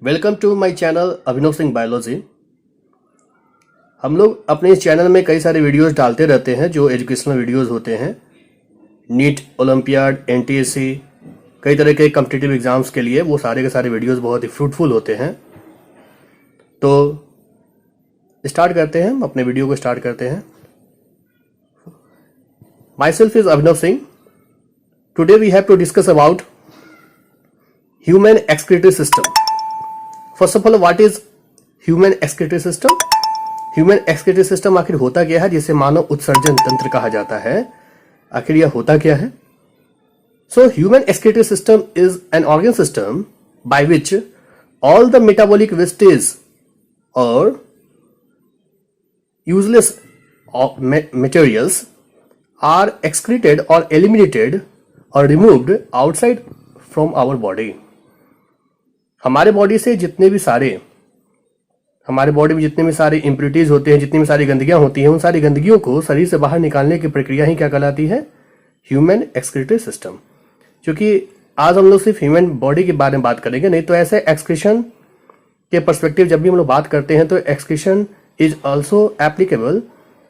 Welcome to my channel Abhinav Singh biology. हम लोग अपने इस चैनल में कई सारे वीडियोस डालते रहते हैं जो एजुकेशनल वीडियोस होते हैं। नीट, ओलंपियाड, एनटीएससी, कई तरह के कॉम्पिटिटिव एग्जाम्स के लिए वो सारे के सारे वीडियोस बहुत ही फ्रूटफुल होते हैं। तो स्टार्ट करते हैं, अपने वीडियो को स्टार्ट करते हैं। Myself is Abhinav Singh. Today we have to discuss about human excretory system. First of all, what is human excretory system? Human excretory system आखिर होता क्या है, जिसे मानव उत्सर्जन तंत्र कहा जाता है? आखिर यह होता क्या है? So human excretory system is an organ system by which all the metabolic wastage और useless materials are excreted or eliminated or removed outside from our body. हमारे बॉडी में जितने भी सारे इम्प्योरिटीज होते हैं, जितनी भी सारी गंदगियां होती हैं, उन सारी गंदगियों को शरीर से बाहर निकालने की प्रक्रिया ही क्या कहलाती है? Human excretory system. क्योंकि आज हम लोग सिर्फ ह्यूमन बॉडी के बारे में बात करेंगे, नहीं तो ऐसे एक्सक्रीशन के पर्सपेक्टिव जब भी हम लोग बात करते हैं तो excretion is also applicable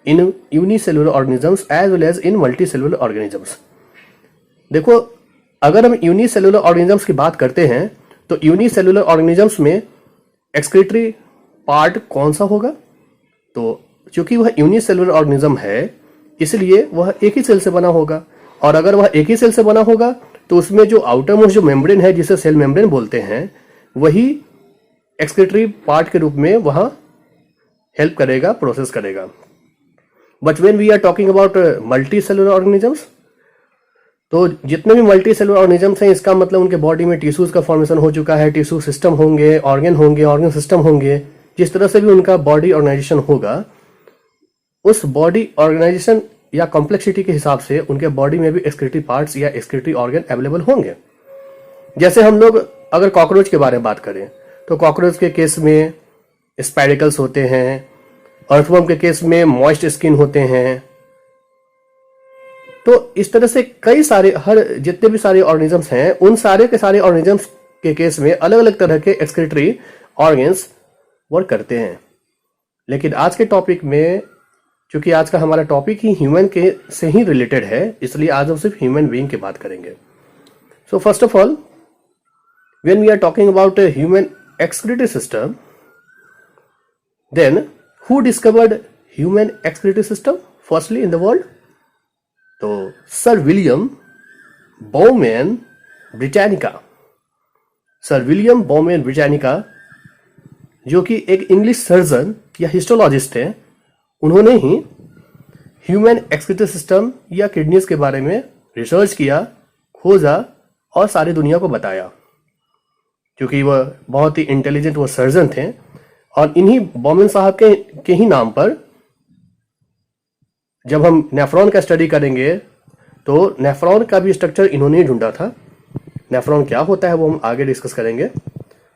in unicellular organisms as well as in multicellular organisms. देखो, अगर हम यूनिसेलुलर ऑर्गेनिजम्स की बात करते हैं तो यूनिसेलुलर ऑर्गेनिजम्स में एक्सक्रीटरी पार्ट कौन सा होगा? तो चूंकि वह यूनिसेलुलर ऑर्गेनिज्म है इसलिए वह एक ही सेल से बना होगा, और अगर वह एक ही सेल से बना होगा तो उसमें जो आउटर मोस्ट जो मेम्ब्रेन है, जिसे सेल मेम्ब्रेन बोलते हैं, वही एक्सक्रीटरी पार्ट के रूप में वहां हेल्प करेगा, प्रोसेस करेगा। But when we are talking about multicellular organisms, तो जितने भी मल्टी सेलुलर ऑर्गेनिजम्स हैं, इसका मतलब उनके बॉडी में टिश्यूज का फॉर्मेशन हो चुका है, टिश्यू सिस्टम होंगे, ऑर्गन सिस्टम होंगे। जिस तरह से भी उनका बॉडी ऑर्गेनाइजेशन होगा, उस बॉडी ऑर्गेनाइजेशन या कॉम्प्लेक्सिटी के हिसाब से उनके बॉडी में भी एक्सक्रीटरी पार्ट्स या एक्सक्रीटरी ऑर्गन अवेलेबल होंगे। जैसे हम लोग अगर कॉकरोच के बारे में बात करें तो कॉकरोच के केस में स्पाइरिकल्स होते हैं, अर्थवर्म के केस में मॉइस्ट स्किन होते हैं। तो इस तरह से कई सारे, हर जितने भी सारे ऑर्गेनिजम्स हैं, उन सारे के सारे ऑर्गेनिजम्स के केस में अलग अलग तरह के एक्सक्रीटरी ऑर्गन्स वर्क करते हैं। लेकिन आज के टॉपिक में, चूंकि आज का हमारा टॉपिक ही ह्यूमन के से ही रिलेटेड है, इसलिए आज हम सिर्फ ह्यूमन बीइंग की बात करेंगे। So first of all, when we are talking about human excretory system, then who discovered human excretory system firstly in the world? तो sir William Bowman Britannica. Sir William Bowman Britannica, जो कि एक English surgeon या histologist हैं, उन्होंने ही human excretory system या kidneys के बारे में रिसर्च किया, खोजा और सारी दुनिया को बताया। क्योंकि वह बहुत ही इंटेलिजेंट वो सर्जन थे, और इन्हीं बॉमेन साहब के ही नाम पर जब हम नेफ्रॉन का स्टडी करेंगे तो नेफ्रॉन का भी स्ट्रक्चर इन्होंने ही ढूंढा था। नेफ्रॉन क्या होता है वो हम आगे डिस्कस करेंगे।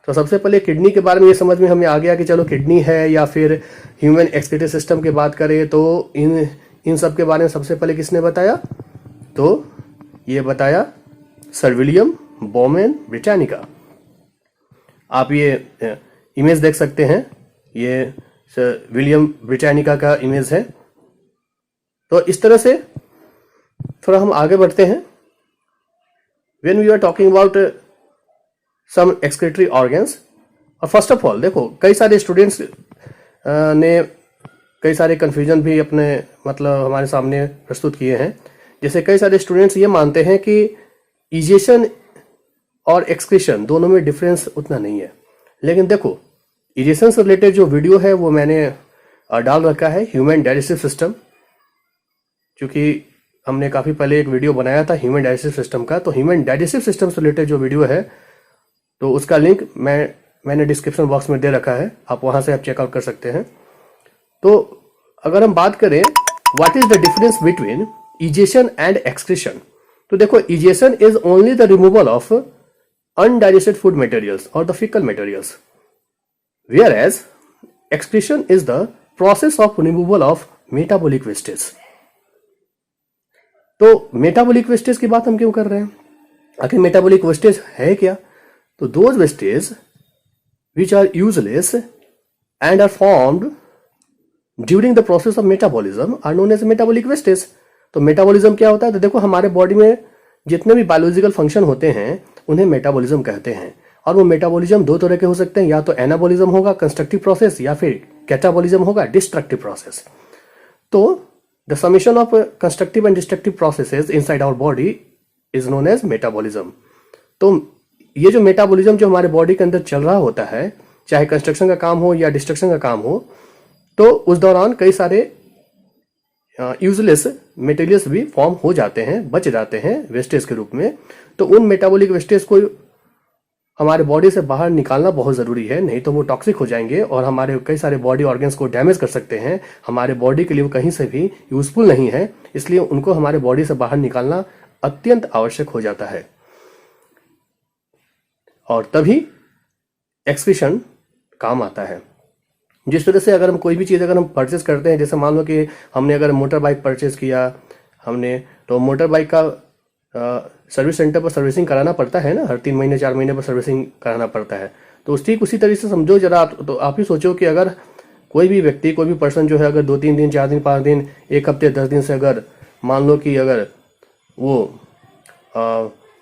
तो सबसे पहले किडनी के बारे में ये समझ में हमें आ गया कि चलो किडनी है या फिर ह्यूमन एक्सक्रीटरी सिस्टम की बात करें तो इन सब के बारे में सबसे पहले किसने बताया? तो ये बताया सर विलियम बॉमेन ब्रिटानिका। आप ये इमेज देख सकते हैं, ये सर विलियम ब्रिटानिका का इमेज है। तो इस तरह से थोड़ा हम आगे बढ़ते हैं। When we are talking about some excretory organs, और फर्स्ट ऑफ ऑल देखो, कई सारे स्टूडेंट्स ने कई सारे कंफ्यूजन भी अपने मतलब हमारे सामने प्रस्तुत किए हैं। जैसे कई सारे स्टूडेंट्स ये मानते हैं कि इजेशन और एक्सक्रीशन दोनों में डिफरेंस उतना नहीं है। लेकिन देखो, इजेशन से रिलेटेड जो वीडियो है वो मैंने डाल रखा है, ह्यूमन डाइजेस्टिव सिस्टम। क्योंकि हमने काफ़ी पहले एक वीडियो बनाया था ह्यूमन डाइजेस्टिव सिस्टम का, तो ह्यूमन डाइजेस्टिव सिस्टम से रिलेटेड जो वीडियो है तो उसका लिंक मैंने डिस्क्रिप्शन बॉक्स में दे रखा है, आप वहाँ से आप चेकआउट कर सकते हैं। तो अगर हम बात करें what is the difference between egestion and excretion, तो देखो, egestion is only the removal of undigested food materials or the fecal materials, whereas excretion is the process of removal of metabolic wastage. तो metabolic wastage की बात हम क्यों कर रहे हैं? आखिर मेटाबॉलिक वेस्टेज है क्या? तो those wastage which are useless and are formed during the process of metabolism are known as metabolic wastes. तो मेटाबॉलिज्म क्या होता है? तो देखो हमारे बॉडी में जितने भी बायोलॉजिकल फंक्शन होते हैं उन्हें मेटाबॉलिज्म कहते हैं, और वो मेटाबॉलिज्म दो तरह के हो सकते हैं, या तो एनाबॉलिज्म होगा कंस्ट्रक्टिव प्रोसेस, या फिर कैटाबॉलिज्म होगा डिस्ट्रक्टिव प्रोसेस. तो the summation of constructive and destructive processes inside our body is known as metabolism. तो ये जो मेटाबॉलिज्म जो हमारे बॉडी के अंदर चल रहा होता है, चाहे कंस्ट्रक्शन का काम हो या डिस्ट्रक्शन का काम हो, तो उस दौरान कई सारे यूजलेस मटेरियल्स भी फॉर्म हो जाते हैं, बच जाते हैं वेस्टेज के रूप में. तो उन मेटाबॉलिक वेस्टेज को हमारे बॉडी से बाहर निकालना बहुत जरूरी है, नहीं तो वो टॉक्सिक हो जाएंगे और हमारे कई सारे बॉडी ऑर्गन्स को डैमेज कर सकते हैं. हमारे बॉडी के लिए वो कहीं से भी यूजफुल नहीं है, इसलिए उनको हमारे बॉडी से बाहर निकालना अत्यंत आवश्यक हो जाता है. और तभी एक्सक्रीशन काम आता है. जिस तरह से अगर हम कोई भी चीज़ अगर हम परचेज करते हैं, जैसे मान लो कि हमने अगर मोटर बाइक परचेज किया हमने, तो मोटर बाइक का सर्विस सेंटर पर सर्विसिंग कराना पड़ता है ना, हर 3 महीने 4 महीने पर सर्विसिंग कराना पड़ता है. तो ठीक उसी तरीके से समझो जरा. तो आप ही सोचो कि अगर कोई भी व्यक्ति, कोई भी पर्सन जो है अगर 2-3 दिन 4 दिन 5 दिन 1 हफ्ते 10 दिन से अगर मान लो कि अगर वो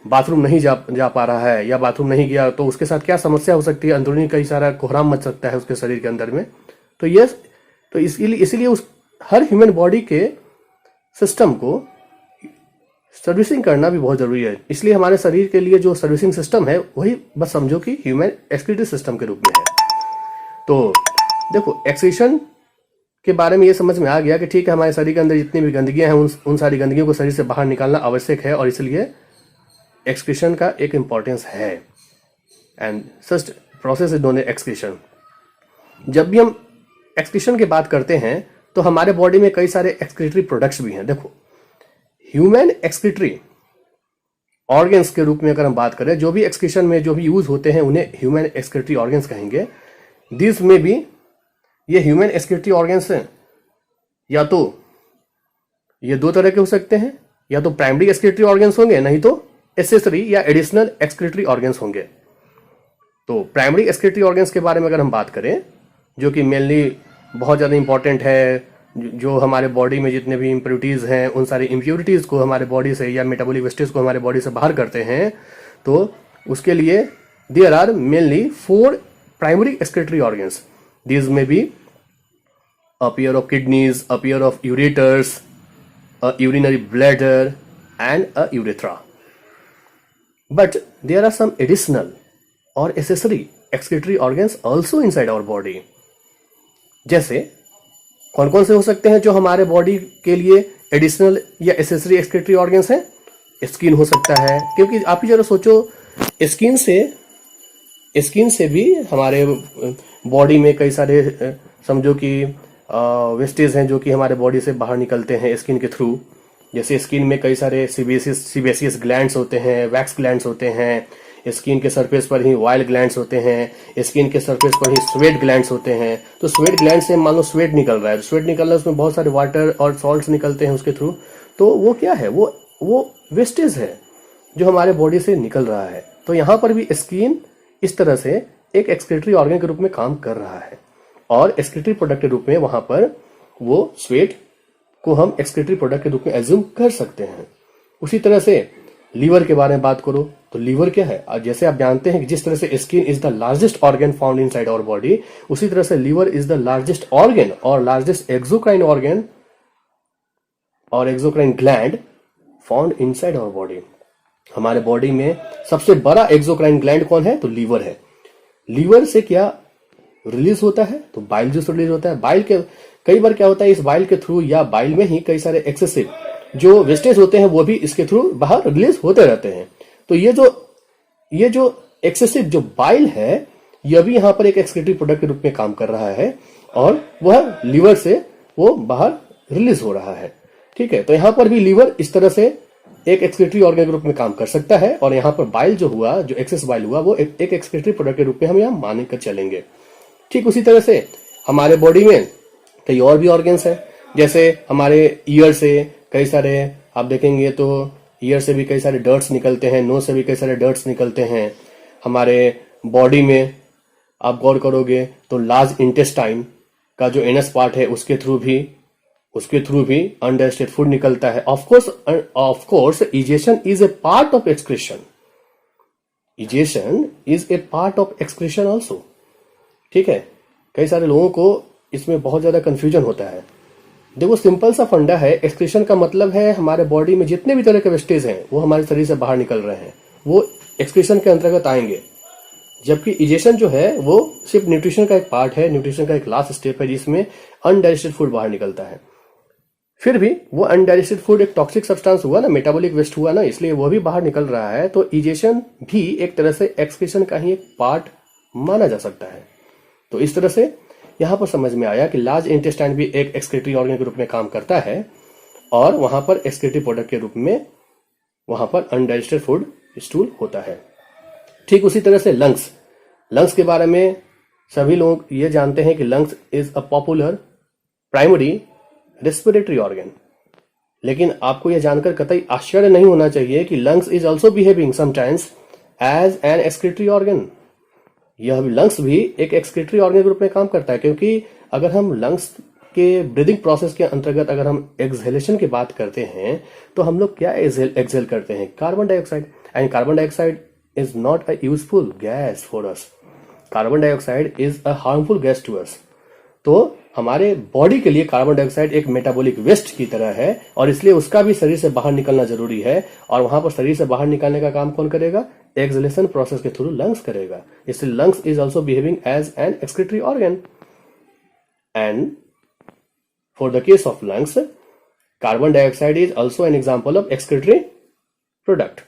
बाथरूम नहीं जा पा रहा है या बाथरूम नहीं गया, तो उसके साथ क्या समस्या हो सकती है? अंदरूनी कई सारा कोहराम मच सकता है उसके शरीर के अंदर में. तो ये तो इसीलिए उस हर ह्यूमन बॉडी के सिस्टम को सर्विसिंग करना भी बहुत जरूरी है. इसलिए हमारे शरीर के लिए जो सर्विसिंग सिस्टम है वही बस समझो कि ह्यूमन एक्सक्रीटरी सिस्टम के रूप में है. तो देखो एक्सक्रीशन के बारे में ये समझ में आ गया कि ठीक है, हमारे शरीर के अंदर जितनी भी गंदगियां हैं उन सारी गंदगियों को शरीर से बाहर निकालना आवश्यक है, और इसलिए एक्सक्रीशन का एक इंपॉर्टेंस है. And such process is known as excretion. जब भी हम एक्सक्रीशन की बात करते हैं तो हमारे बॉडी में कई सारे एक्सक्रीटरी प्रोडक्ट्स भी हैं. देखो ह्यूमन एक्सक्रीटरी ऑर्गन्स के रूप में अगर हम बात करें, जो भी एक्सक्रीशन में जो भी यूज होते हैं उन्हें ह्यूमन एक्सक्रीटरी ऑर्गन्स कहेंगे. दिस में भी ये ह्यूमन एक्सक्रीटरी ऑर्गन्स हैं, या तो ये दो तरह के हो सकते हैं, या तो प्राइमरी एक्सक्रीटरी ऑर्गन्स होंगे, नहीं तो एसेसरी या एडिशनल एक्सक्रीटरी ऑर्गन्स होंगे. तो प्राइमरी एक्सक्रीटरी ऑर्गन्स के बारे में अगर हम बात करें, जो कि मेनली बहुत ज़्यादा इंपॉर्टेंट है, जो हमारे बॉडी में जितने भी इम्प्योरिटीज़ हैं उन सारी इम्प्योरिटीज़ को हमारे बॉडी से या मेटाबॉलिक वेस्टेज को हमारे बॉडी से बाहर करते हैं, तो उसके लिए there are mainly 4 primary excretory organs. These may be a pair of kidneys, a pair of ureters, a urinary bladder and a urethra. But there are some additional or accessory excretory organs also inside our body. जैसे कौन कौन से हो सकते हैं जो हमारे body के लिए एडिशनल या एसेसरी एक्सक्रीटरी ऑर्गन्स हैं? स्किन हो सकता है, क्योंकि आप ही जरा सोचो स्किन से भी हमारे बॉडी में कई सारे समझो कि वेस्टेज हैं जो कि हमारे बॉडी से बाहर निकलते हैं स्किन के थ्रू. जैसे स्किन में कई सारे सीबेसियस ग्लैंड्स होते हैं, वैक्स ग्लैंड्स होते हैं, स्किन के सरफेस पर ही ऑयल ग्लैंड्स होते हैं, स्किन के सरफेस पर ही स्वेट ग्लैंड्स होते हैं. तो स्वेट ग्लैंड से मान लो स्वेट निकल रहा है, स्वेट निकल रहा है, उसमें बहुत सारे वाटर और सॉल्ट्स निकलते हैं उसके थ्रू. तो वो क्या है? वो वेस्टेज है जो हमारे बॉडी से निकल रहा है. तो यहाँ पर भी स्किन इस तरह से एक एक्सक्रीटरी ऑर्गन के रूप में काम कर रहा है, और एक्सक्रीटरी प्रोडक्ट के रूप में वहां पर वो स्वेट को हम एक्सक्रीटरी प्रोडक्ट के रूप में एज्यूम कर सकते हैं. उसी तरह से लीवर के बारे में बात करो तो लीवर क्या है? जैसे आप जानते हैं कि जिस तरह से skin is the largest organ found inside our body, उसी तरह से liver is the largest organ और लार्जेस्ट एक्सोक्राइन ऑर्गन और exocrine gland found inside our body. हमारे बॉडी में सबसे बड़ा एक्सोक्राइन ग्लैंड कौन है? तो लीवर है. लीवर से क्या रिलीज होता है? तो बाइल जूस रिलीज होता है. बाइल के कई बार क्या होता है, इस बाइल के थ्रू या बाइल में ही कई सारे एक्सेसिव जो वेस्टेज होते हैं वो भी इसके थ्रू बाहर रिलीज होते रहते हैं. तो ये जो एक्सेसिव जो बाइल है, यह भी यहाँ पर एक एक्सक्रीटरी प्रोडक्ट के रूप में काम कर रहा है, और वह लीवर से वो बाहर रिलीज हो रहा है. ठीक है, तो यहाँ पर भी लीवर इस तरह से एक एक्सक्रीटरी ऑर्गन के रूप में काम कर सकता है, और यहाँ पर बाइल जो हुआ, जो एक्सेस बाइल हुआ, वो एक एक्सक्रीटरी प्रोडक्ट के रूप में हम यहाँ मान कर चलेंगे. ठीक उसी तरह से हमारे बॉडी में कई और भी ऑर्गन्स हैं. जैसे हमारे ईयर से कई सारे आप देखेंगे तो ईयर से भी कई सारे डर्ट्स निकलते हैं, नोज से भी कई सारे डर्ट्स निकलते हैं. हमारे बॉडी में आप गौर करोगे तो लार्ज इंटेस्टाइन का जो एनस पार्ट है उसके थ्रू भी अनडाइजेस्टेड फूड निकलता है। Of course egestion is a part of excretion, egestion is a part of excretion also. ठीक है, कई सारे लोगों को इसमें बहुत ज्यादा कंफ्यूजन होता है। देखो सिंपल सा फंडा है, एक्सक्रीशन का मतलब है हमारे बॉडी में जितने भी तरह के वेस्टेज हैं वो हमारे शरीर से बाहर निकल रहे हैं, वो एक्सक्रीशन के अंतर्गत आएंगे। जबकि इजेशन जो है वो सिर्फ न्यूट्रिशन का एक पार्ट है, न्यूट्रिशन का एक लास्ट स्टेप है जिसमें अनडाइजेस्टेड फूड बाहर निकलता है। फिर भी वो अनडाइजेस्टेड फूड एक टॉक्सिक सब्सटेंस हुआ ना, मेटाबॉलिक वेस्ट हुआ ना, इसलिए वो भी बाहर निकल रहा है। तो इजेशन भी एक तरह से एक्सक्रीशन का ही एक पार्ट माना जा सकता है। तो इस तरह से यहां पर समझ में आया कि लार्ज इंटेस्टाइन भी एक एक्सक्रीटरी ऑर्गन के रूप में काम करता है और वहां पर एक्सक्रीटरी प्रोडक्ट के रूप में वहां पर अनडाइजेस्टेड फूड स्टूल होता है। ठीक उसी तरह से लंग्स के बारे में सभी लोग ये जानते हैं कि lungs is a popular primary respiratory organ. लेकिन आपको यह जानकर कतई आश्चर्य नहीं होना चाहिए कि lungs is also behaving sometimes as an excretory organ. यह लंग्स भी एक एक्सक्रीटरी ऑर्गन के रूप में काम करता है, क्योंकि अगर हम लंग्स के ब्रीदिंग प्रोसेस के अंतर्गत अगर हम एक्सहेलेशन की बात करते हैं तो हम लोग क्या एक्सहेल करते हैं, carbon dioxide. And carbon dioxide is not a useful gas for us, carbon dioxide is a harmful gas to us. तो हमारे बॉडी के लिए कार्बन डाइऑक्साइड एक मेटाबॉलिक वेस्ट की तरह है और इसलिए उसका भी शरीर से बाहर निकलना जरूरी है। और वहां पर शरीर से बाहर निकालने का काम कौन करेगा, एक्सहेलेशन प्रोसेस के थ्रू लंग्स करेगा। इसलिए lungs is also behaving as an excretory organ. And for the case of lungs, carbon dioxide is also an example of excretory product.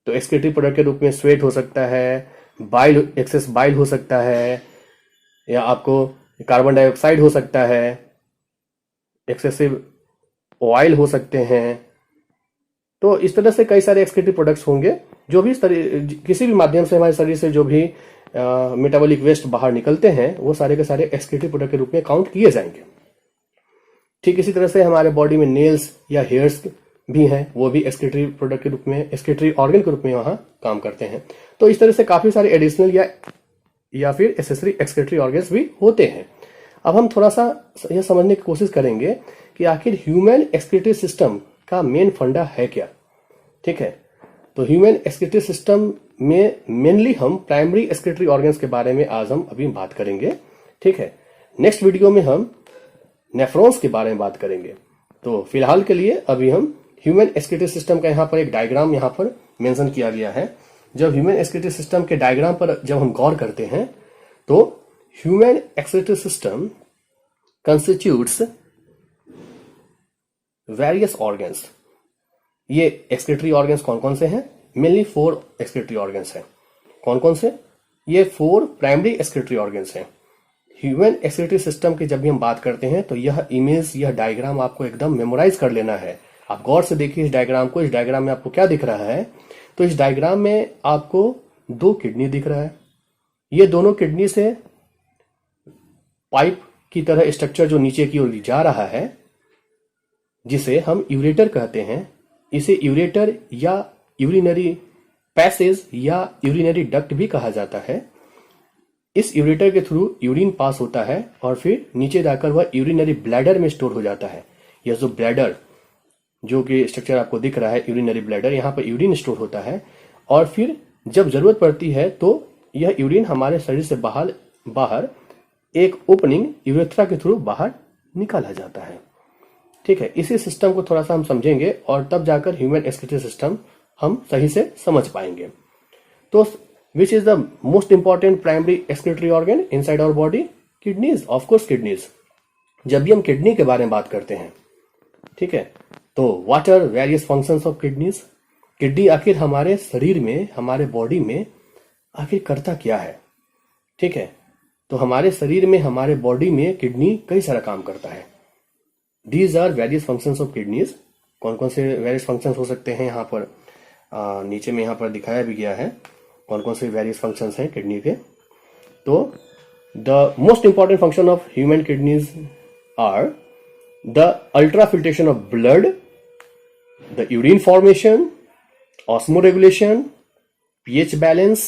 तो एक्सक्रीटरी प्रोडक्ट के रूप में स्वेट हो सकता है, बाइल, एक्सेस बाइल हो सकता है, या आपको कार्बन डाइऑक्साइड हो सकता है, एक्सेसिव ऑयल हो सकते हैं। तो इस तरह से कई सारे एक्सक्रीटरी प्रोडक्ट्स होंगे जो भी किसी भी माध्यम से हमारे शरीर से जो भी मेटाबॉलिक वेस्ट बाहर निकलते हैं वो सारे के सारे एक्सक्रीटरी प्रोडक्ट के रूप में काउंट किए जाएंगे। ठीक इसी तरह से हमारे बॉडी में नेल्स या हेयर्स भी हैं, वो भी एक्सक्रीटरी प्रोडक्ट के रूप में, एक्सक्रीटरी ऑर्गन के रूप में वहां काम करते हैं। तो इस तरह से काफी सारे एडिशनल या फिर एसेसरी एक्सक्रीटरी ऑर्गन्स भी होते हैं। अब हम थोड़ा सा यह समझने की कोशिश करेंगे कि आखिर ह्यूमन एक्सक्रीटरी सिस्टम का मेन फंडा है क्या। ठीक है, तो ह्यूमन एक्सक्रीटरी सिस्टम में मेनली हम प्राइमरी एक्सक्रीटरी ऑर्गन्स के बारे में आज हम अभी बात करेंगे। ठीक है, नेक्स्ट वीडियो में हम नेफ्रॉन्स के बारे में बात करेंगे। तो फिलहाल के लिए अभी हम ह्यूमन एक्सक्रीटरी सिस्टम का यहाँ पर एक डायग्राम यहाँ पर मेंशन किया गया है। जब ह्यूमन एक्सक्रीटरी सिस्टम के डायग्राम पर जब हम गौर करते हैं तो human excretory system constitutes various organs. ये एक्सक्रीटरी ऑर्गन्स कौन कौन से हैं, मेनली 4 एक्सक्रीटरी ऑर्गन्स हैं। कौन कौन से, ये 4 प्राइमरी एक्सक्रीटरी ऑर्गन्स हैं। ह्यूमन एक्सक्रीटरी सिस्टम की जब भी हम बात करते हैं तो यह इमेज, यह डायग्राम आपको एकदम मेमोराइज कर लेना है। आप गौर से देखिए इस डायग्राम को। इस डायग्राम में आपको क्या दिख रहा है, तो इस डायग्राम में आपको 2 किडनी दिख रहा है। ये दोनों किडनी से पाइप की तरह स्ट्रक्चर जो नीचे की ओर जा रहा है, जिसे हम यूरेटर कहते हैं। इसे यूरेटर या यूरिनरी पैसेज या यूरिनरी डक्ट भी कहा जाता है। इस यूरेटर के थ्रू यूरिन पास होता है और फिर नीचे जाकर वह यूरिनरी ब्लैडर में स्टोर हो जाता है। यह जो ब्लैडर, जो कि स्ट्रक्चर आपको दिख रहा है यूरिनरी ब्लैडर, यहाँ पर यूरिन स्टोर होता है और फिर जब जरूरत पड़ती है तो यह यूरिन हमारे शरीर से बाहर एक ओपनिंग यूरेथ्रा के थ्रू बाहर निकाला जाता है। ठीक है, इसी सिस्टम को थोड़ा सा हम समझेंगे और तब जाकर ह्यूमन एक्सक्रीटरी सिस्टम हम सही से समझ पाएंगे। तो which is the most important primary excretory organ inside our body, kidneys, of course kidneys. जब भी हम किडनी के बारे में बात करते हैं, ठीक है, तो what are various functions of kidneys. Kidney आखिर हमारे शरीर में, हमारे बॉडी में आखिर करता क्या है। ठीक है, तो हमारे शरीर में, हमारे बॉडी में किडनी कई सारा काम करता है। These are various functions of kidneys. कौन कौन से वेरियस फंक्शंस हो सकते हैं, यहाँ पर नीचे में यहाँ पर दिखाया भी गया है कौन कौन से वेरियस फंक्शंस हैं किडनी के। तो the most important function of human kidneys are the ultrafiltration of blood, the urine formation, osmoregulation, pH balance,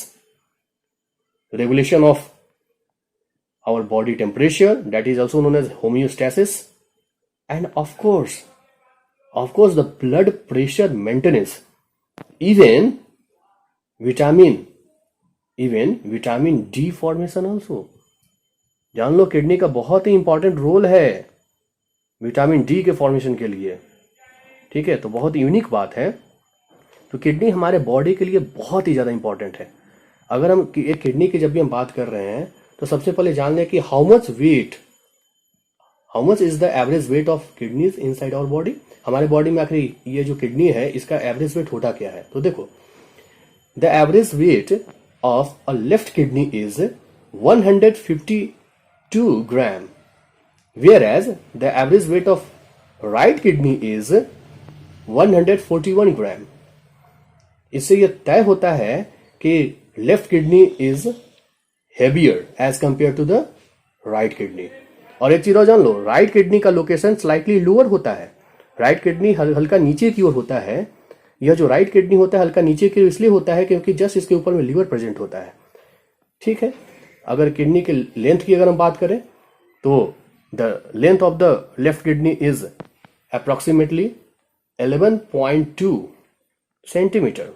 regulation of our body temperature, that is also known as homeostasis, and of course the blood pressure maintenance, even vitamin D formation also. जान लो kidney का बहुत ही important role है vitamin D के formation के लिए, ठीक है। तो बहुत यूनिक बात है। तो किडनी हमारे बॉडी के लिए बहुत ही ज़्यादा इंपॉर्टेंट है। अगर हम एक किडनी की जब भी हम बात कर रहे हैं तो सबसे पहले जान लें कि how much is the average weight of kidneys inside our body. हमारे बॉडी में आखिर ये जो किडनी है इसका एवरेज वेट होता क्या है। तो देखो, the average weight of a left kidney is 152 gram, whereas the average weight of right kidney is 141 gram. इससे यह तय होता है कि left kidney is heavier as compare to the right kidney. और एक चीज और जान लो, राइट किडनी का लोकेशन स्लाइटली लोअर होता है। राइट किडनी हल्का नीचे की ओर होता है। यह जो राइट किडनी होता है हल्का नीचे की ओर इसलिए होता है क्योंकि जस्ट इसके ऊपर में लीवर प्रेजेंट होता है, ठीक है। अगर किडनी के लेंथ की अगर हम बात करें तो the length of the left kidney is approximately 11.2 centimeter,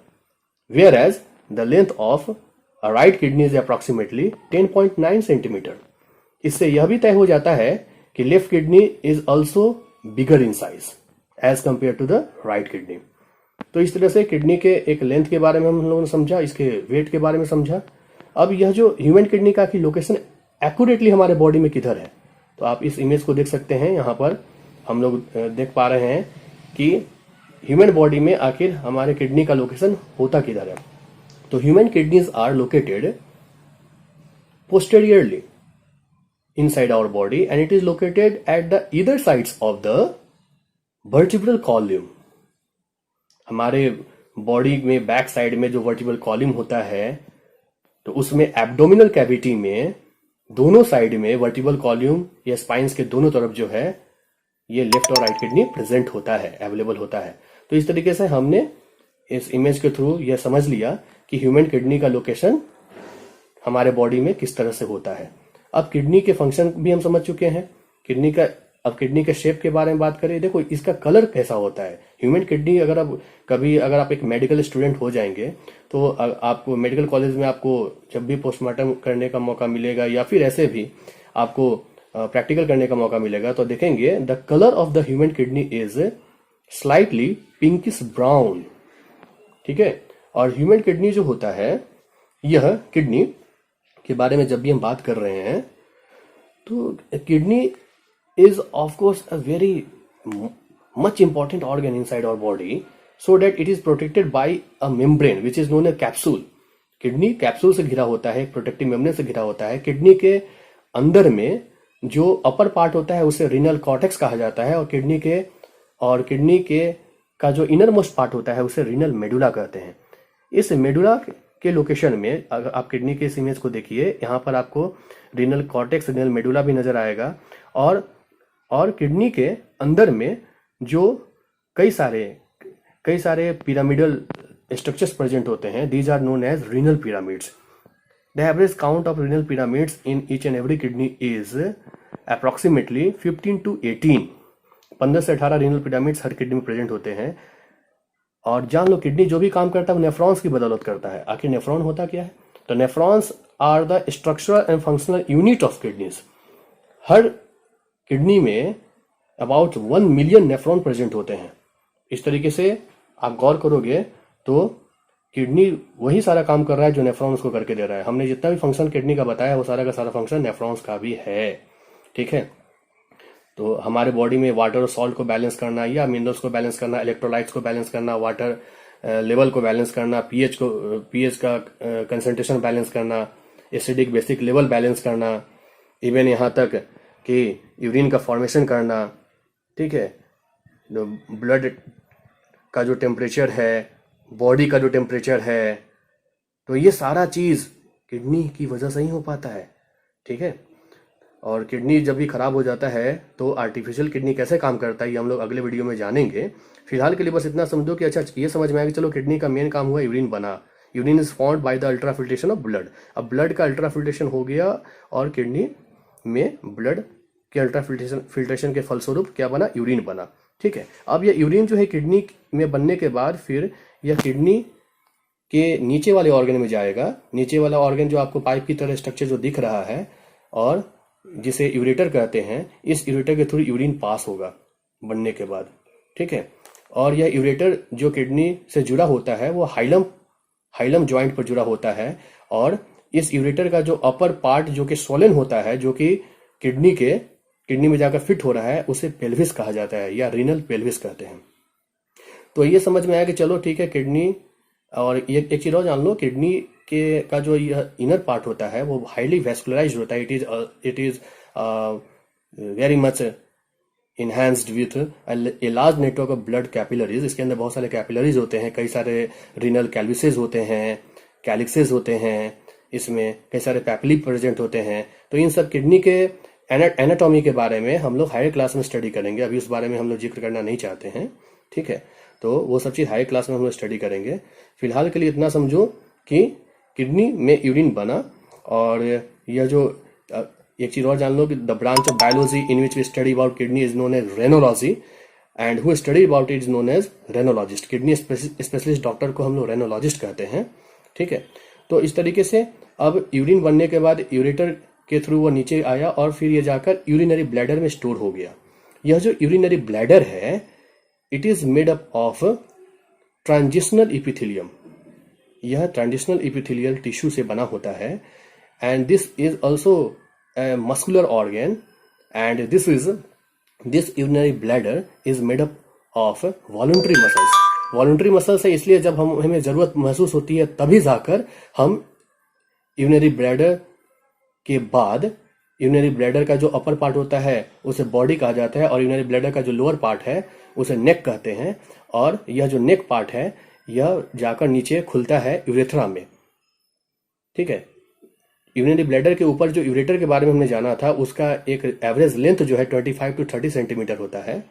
whereas the length of a right kidney is approximately 10.9 centimeter। इससे यह भी तय हो जाता है कि left kidney is also bigger in size as compare to the right kidney. तो इस तरह से किडनी के एक लेंथ के बारे में हम लोगों ने समझा, इसके वेट के बारे में समझा। अब यह जो ह्यूमन किडनी का लोकेशन एक्यूरेटली हमारे बॉडी में किधर है, तो आप इस इमेज को देख सकते हैं। यहाँ पर हम लोग देख पा रहे हैं कि ह्यूमन बॉडी में आखिर हमारे किडनी का लोकेशन होता किधर है। तो human kidneys are located posteriorly inside our body and it is located at the either sides of the vertebral column। हमारे बॉडी में बैक साइड में जो वर्टिब्रल कॉलम होता है तो उसमें एब्डोमिनल कैविटी में दोनों साइड में वर्टिब्रल कॉलम या स्पाइन्स के दोनों तरफ जो है ये लेफ्ट और राइट किडनी प्रेजेंट होता है, अवेलेबल होता है। तो इस तरीके से हमने इस इमेज के थ्रू यह समझ लिया कि ह्यूमन किडनी का लोकेशन हमारे बॉडी में किस तरह से होता है। अब किडनी के फंक्शन भी हम समझ चुके हैं। अब किडनी के शेप के बारे में बात करें, देखो इसका कलर कैसा होता है। ह्यूमन किडनी अगर आप एक मेडिकल स्टूडेंट हो जाएंगे तो आपको मेडिकल कॉलेज में आपको जब भी पोस्टमार्टम करने का मौका मिलेगा या फिर ऐसे भी आपको प्रैक्टिकल करने का मौका मिलेगा तो देखेंगे the colour of the human kidney is slightly pinkish brown, ठीक है। और ह्यूमन किडनी जो होता है, यह किडनी के बारे में जब भी हम बात कर रहे हैं तो kidney is of course a very much important organ inside our body so that it is protected by a membrane which is known a capsule. Kidney capsule से घिरा होता है, प्रोटेक्टिव मेम्ब्रेन से घिरा होता है। किडनी के अंदर में जो अपर पार्ट होता है उसे रीनल कॉर्टेक्स कहा जाता है और किडनी के का जो इनर मोस्ट पार्ट होता है उसे रीनल मेडुला कहते हैं। इस मेडुला के लोकेशन में अगर आप किडनी के इस इमेज को देखिए, यहाँ पर आपको रीनल कॉर्टेक्स, रीनल मेडुला भी नजर आएगा और किडनी के अंदर में जो कई सारे पिरामिडल स्ट्रक्चर्स प्रेजेंट होते हैं, these are known as renal pyramids. The average count of renal pyramids in each and every kidney is approximately 15 to 18। 15 से 18 रीनल पिरामिड्स हर किडनी में प्रेजेंट होते हैं। और जान लो किडनी जो भी काम करता है वो नेफ्रॉन्स की बदौलत करता है। आखिर नेफ्रॉन होता क्या है, तो nephrons are the structural and functional unit of kidneys. हर किडनी में अबाउट 1 मिलियन नेफ्रॉन प्रेजेंट होते हैं। इस तरीके से आप गौर करोगे तो किडनी वही सारा काम कर रहा है जो नेफ्रॉन्स को करके दे रहा है। हमने जितना भी फंक्शन किडनी का बताया वो सारा का सारा फंक्शन नेफ्रॉन्स का भी है, ठीक है। तो हमारे बॉडी में वाटर और सॉल्ट को बैलेंस करना या मिनरल्स को बैलेंस करना, इलेक्ट्रोलाइट्स को बैलेंस करना, वाटर लेवल को बैलेंस करना, पीएच का कंसंट्रेशन बैलेंस करना, एसिडिक बेसिक लेवल बैलेंस करना, इवन यहाँ तक कि यूरिन का फॉर्मेशन करना, ठीक है। ब्लड का जो टेम्परेचर है, बॉडी का जो टेम्परेचर है, तो ये सारा चीज़ किडनी की वजह से ही हो पाता है, ठीक है। और किडनी जब भी खराब हो जाता है तो आर्टिफिशियल किडनी कैसे काम करता है ये हम लोग अगले वीडियो में जानेंगे। फिलहाल के लिए बस इतना समझो कि अच्छा ये समझ में आया कि चलो किडनी का मेन काम हुआ यूरिन बना। Urine is formed by the ultrafiltration of blood. अब ब्लड का अल्ट्राफिल्ट्रेशन हो गया और किडनी में ब्लड के अल्ट्रा फिल्ट्रेशन के फलस्वरूप क्या बना, यूरिन बना। ठीक है, अब यह यूरिन जो है किडनी में बनने के बाद फिर यह किडनी के नीचे वाले ऑर्गन में जाएगा। नीचे वाला ऑर्गन जो आपको पाइप की तरह स्ट्रक्चर जो दिख रहा है और जिसे यूरेटर कहते हैं, इस यूरेटर के थ्रू यूरिन पास होगा बनने के बाद। ठीक है, और यह यूरेटर जो किडनी से जुड़ा होता है वो हाइलम जॉइंट पर जुड़ा होता है, और इस यूरेटर का जो अपर पार्ट जो कि स्वोलन होता है, जो कि किडनी में जाकर फिट हो रहा है, उसे पेल्विस कहा जाता है या रीनल पेल्विस कहते हैं। तो ये समझ में आया कि चलो ठीक है, किडनी, और ये एक चीज और जान लो, किडनी के का जो यह इनर पार्ट होता है वो हाईली वेस्कुलराइज्ड होता है। It is very much enhanced with a large network of blood capillaries। इसके अंदर बहुत सारे कैपिलरीज होते हैं, कई सारे रीनल कैल्विसेज होते हैं, कैलिक्सेज होते हैं, इसमें कई सारे पैपिली प्रेजेंट होते हैं। तो इन सब किडनी के एनाटॉमी के बारे में हम लोग हायर क्लास में स्टडी करेंगे, अभी उस बारे में हम लोग जिक्र करना नहीं चाहते हैं। ठीक है, तो वो सब चीज हायर क्लास में हम लोग स्टडी करेंगे। फिलहाल के लिए इतना समझो कि किडनी में यूरिन बना, और यह जो एक चीज और जान लो कि the branch of biology in which we study about kidney is known as renology, and who study about it is known as renologist. Kidney specialist doctor को हम लोग रेनोलॉजिस्ट कहते हैं। ठीक है, तो इस तरीके से अब यूरिन बनने के बाद यूरेटर के थ्रू वो नीचे आया और फिर ये जाकर यूरिनरी ब्लैडर में स्टोर हो गया। यह जो यूरिनरी ब्लैडर है, it is made up of transitional epithelium. यह ट्रांजिशनल इपिथेलियल टिश्यू से बना होता है, and this is also a muscular organ, and this urinary bladder is made up of voluntary muscles। voluntary muscles है, इसलिए जब हमें जरूरत महसूस होती है तभी जाकर हम यूरिनरी ब्लैडर के बाद, यूरिनरी ब्लैडर का जो अपर पार्ट होता है उसे बॉडी कहा जाता है, और यूरिनरी ब्लैडर का जो लोअर पार्ट है उसे नेक कहते हैं, और यह जो नेक पार्ट है यह जाकर नीचे खुलता है यूरेथ्रा में। ठीक है, यूरिनरी ब्लैडर के ऊपर जो यूरेटर के बारे में हमने जाना था, उसका एक एवरेज लेंथ जो है 25 to 30 सेंटीमीटर होता है।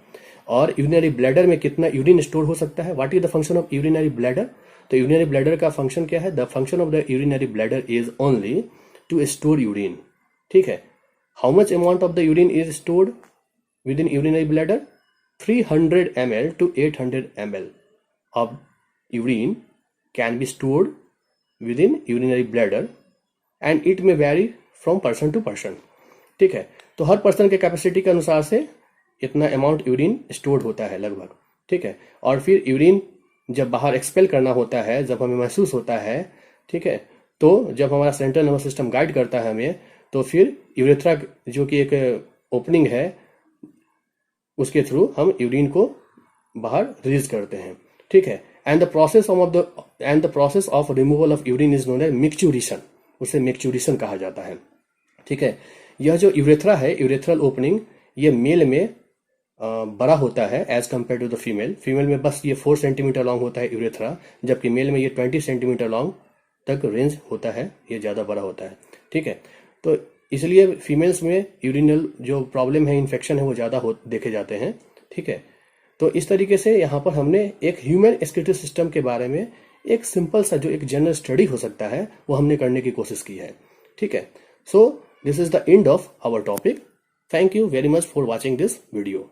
और यूरिनरी ब्लैडर में कितना यूरिन स्टोर हो सकता है, what is the function of urinary bladder? तो यूरिनरी ब्लैडर का फंक्शन क्या है? The function of the urinary bladder is only to store urine. ठीक है, how much amount of the urine is stored within urinary bladder? 300 ml to 800 ml of urine can be stored within urinary bladder, and it may vary from person to person। ठीक है, तो हर person के capacity के अनुसार से इतना amount urine stored होता है लगभग। ठीक है, और फिर यूरिन जब बाहर एक्सपेल करना होता है, जब हमें महसूस होता है, ठीक है, तो जब हमारा सेंट्रल नर्वस सिस्टम गाइड करता है हमें, तो फिर यूरेथ्रा जो कि एक ओपनिंग है, उसके थ्रू हम यूरिन को बाहर रिलीज करते हैं। ठीक है, and the process of removal of urine is known as micturition. उसे मिक्चुरेशन कहा जाता है। ठीक है, यह जो यूरेथ्रा है, यूरेथ्रल ओपनिंग, ये मेल में बड़ा होता है as compare to the female. Female में बस ये 4 सेंटीमीटर लॉन्ग होता है यूरेथ्रा, जबकि मेल में ये 20 सेंटीमीटर लॉन्ग तक रेंज होता है, ये ज़्यादा बड़ा होता है। ठीक है, तो इसलिए फीमेल्स में यूरिनल जो प्रॉब्लम है, इन्फेक्शन है, वो ज़्यादा देखे जाते हैं। ठीक है, तो इस तरीके से यहाँ पर हमने एक ह्यूमन एक्सक्रीटरी सिस्टम के बारे में एक सिंपल सा जो एक जनरल स्टडी हो सकता है वो हमने करने की कोशिश की है। ठीक है, so this is the end of our topic. Thank you very much for watching this video.